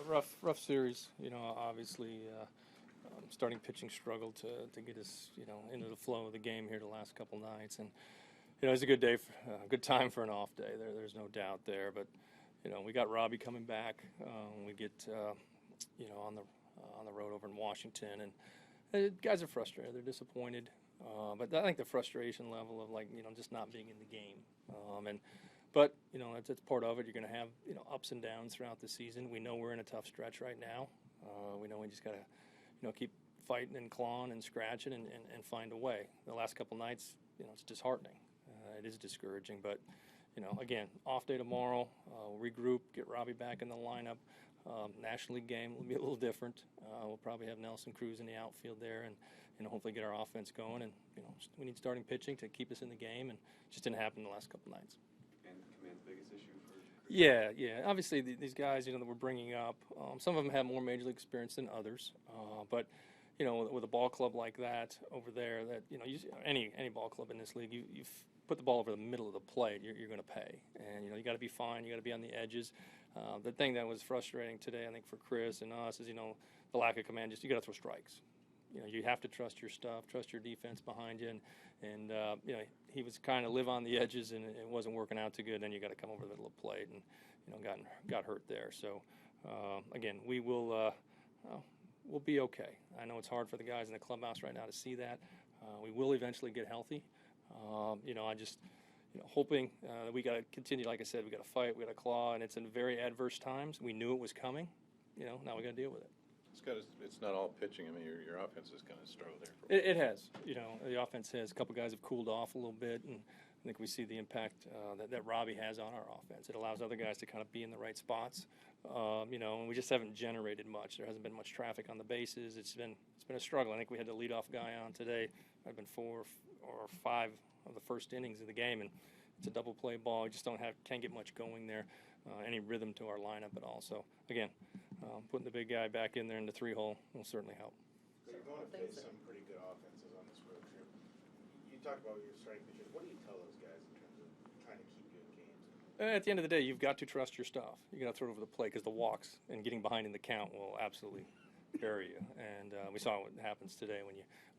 rough series. Obviously, starting pitching struggled to get us, into the flow of the game here the last couple nights, and it's a good day, good time for an off day. There's no doubt there, but we got Robbie coming back. We get on the road over in Washington, and guys are frustrated. They're disappointed, but I think the frustration level of just not being in the game, But that's part of it. You're going to have ups and downs throughout the season. We know we're in a tough stretch right now. We know we just got to keep fighting and clawing and scratching and find a way. The last couple nights, it's disheartening. It is discouraging. But again, off day tomorrow. Regroup, get Robbie back in the lineup. National League game will be a little different. We'll probably have Nelson Cruz in the outfield there, and hopefully get our offense going. And we need starting pitching to keep us in the game, and it just didn't happen the last couple nights. Command's biggest issue for Yeah. Obviously, these guys, that we're bringing up, some of them have more major league experience than others. But with a ball club like that over there, that any ball club in this league, you've put the ball over the middle of the plate, you're going to pay, and you got to be fine. You got to be on the edges. The thing that was frustrating today, I think, for Chris and us is the lack of command. Just you got to throw strikes. You have to trust your stuff, trust your defense behind you, and he was kind of live on the edges, and it wasn't working out too good. Then you got to come over the middle of the plate, and got hurt there. So again, we'll be okay. I know it's hard for the guys in the clubhouse right now to see that. We will eventually get healthy. I just hoping that we got to continue. Like I said, we got to fight, we got to claw, and it's in very adverse times. We knew it was coming. Now we got to deal with it. It's not all pitching. I mean, your offense has kind of struggled there. It has. The offense has. A couple guys have cooled off a little bit, and I think we see the impact that Robbie has on our offense. It allows other guys to kind of be in the right spots, and we just haven't generated much. There hasn't been much traffic on the bases. It's been a struggle. I think we had the leadoff guy on today. I've been 4 or 5 of the first innings of the game, and it's a double play ball. We just can't get much going there, any rhythm to our lineup at all. So again, putting the big guy back in there in the 3-hole will certainly help. So you're going to face some pretty good offenses on this road trip. You talk about your strike pitchers. What do you tell those guys in terms of trying to keep you in games? At the end of the day, you've got to trust your stuff. You got to throw it over the plate, because the walks and getting behind in the count will absolutely bury you. And we saw what happens today when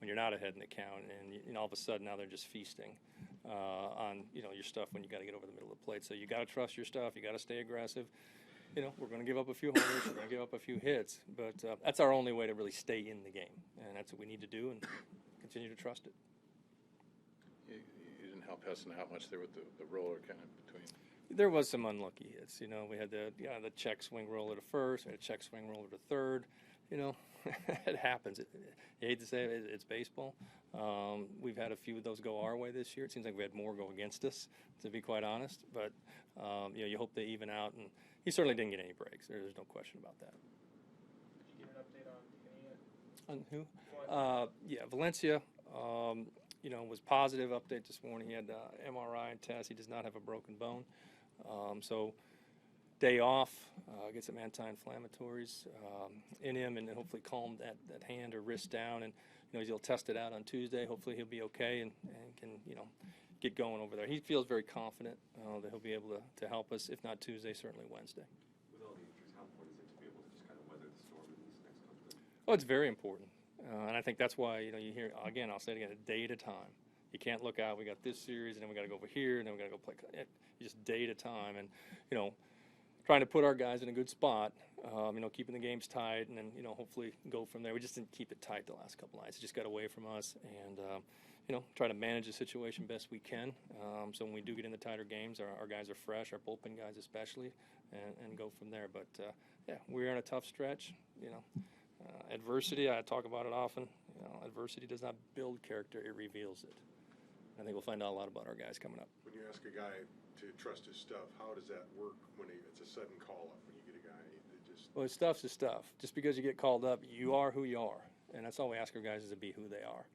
you're not ahead in the count, and all of a sudden now they're just feasting on your stuff when you got to get over the middle of the plate. So you got to trust your stuff. You got to stay aggressive. We're going to give up a few homers. We're going to give up a few hits, but that's our only way to really stay in the game, and that's what we need to do, and continue to trust it. You didn't help Hessen out much there with the roller kind of between. There was some unlucky hits. We had the check swing roller to first, we had a check swing roller to third. It happens. You hate to say it, it's baseball. We've had a few of those go our way this year. It seems like we had more go against us, to be quite honest. But you hope they even out, and he certainly didn't get any breaks. There's no question about that. Did you get an update on Kenny yet? On who? Valencia. Was positive update this morning. He had MRI and test. He does not have a broken bone. So day off, get some anti-inflammatories in him, and hopefully calm that hand or wrist down. And he'll test it out on Tuesday. Hopefully he'll be okay and can get going over there. He feels very confident that he'll be able to help us. If not Tuesday, certainly Wednesday. With all the injuries, how important is it to be able to just kind of weather the storm in these next couple of days? Oh, it's very important. And I think that's why, you hear, again, I'll say it again, a day at a time. You can't look out, we got this series, and then we got to go over here, and then we got to go play. Just day at a time. And, trying to put our guys in a good spot, keeping the games tight, and then, hopefully go from there. We just didn't keep it tight the last couple nights. It just got away from us, and, try to manage the situation best we can. So when we do get into tighter games, our guys are fresh, our bullpen guys especially, and go from there. But, we're in a tough stretch, adversity, I talk about it often. Adversity does not build character, it reveals it. I think we'll find out a lot about our guys coming up. When you ask a guy to trust his stuff, how does that work when it's a sudden call-up, when you get a guy that just... Well, his stuff's his stuff. Just because you get called up, you are who you are. And that's all we ask our guys is to be who they are.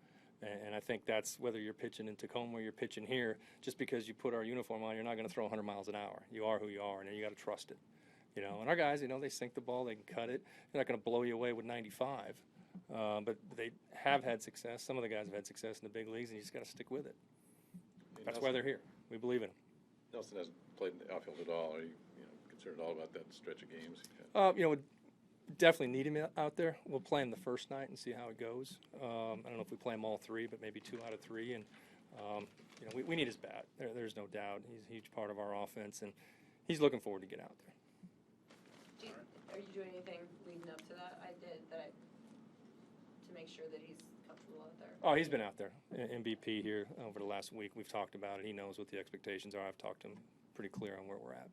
And I think that's whether you're pitching in Tacoma or you're pitching here, just because you put our uniform on, you're not going to throw 100 miles an hour. You are who you are, and you got to trust it. And our guys, they sink the ball, they can cut it. They're not going to blow you away with 95. But they have had success. Some of the guys have had success in the big leagues, and you just got to stick with it. That's why they're here. We believe in them. Nelson hasn't played in the outfield at all. Are you concerned at all about that stretch of games? definitely need him out there. We'll play him the first night and see how it goes. I don't know if we play him all 3, but maybe 2 out of 3. And we need his bat. There's no doubt. He's a huge part of our offense, and he's looking forward to get out there. Are you doing anything leading up to that? To make sure that he's comfortable out there. Oh, he's been out there, MVP here over the last week. We've talked about it. He knows what the expectations are. I've talked to him pretty clear on where we're at.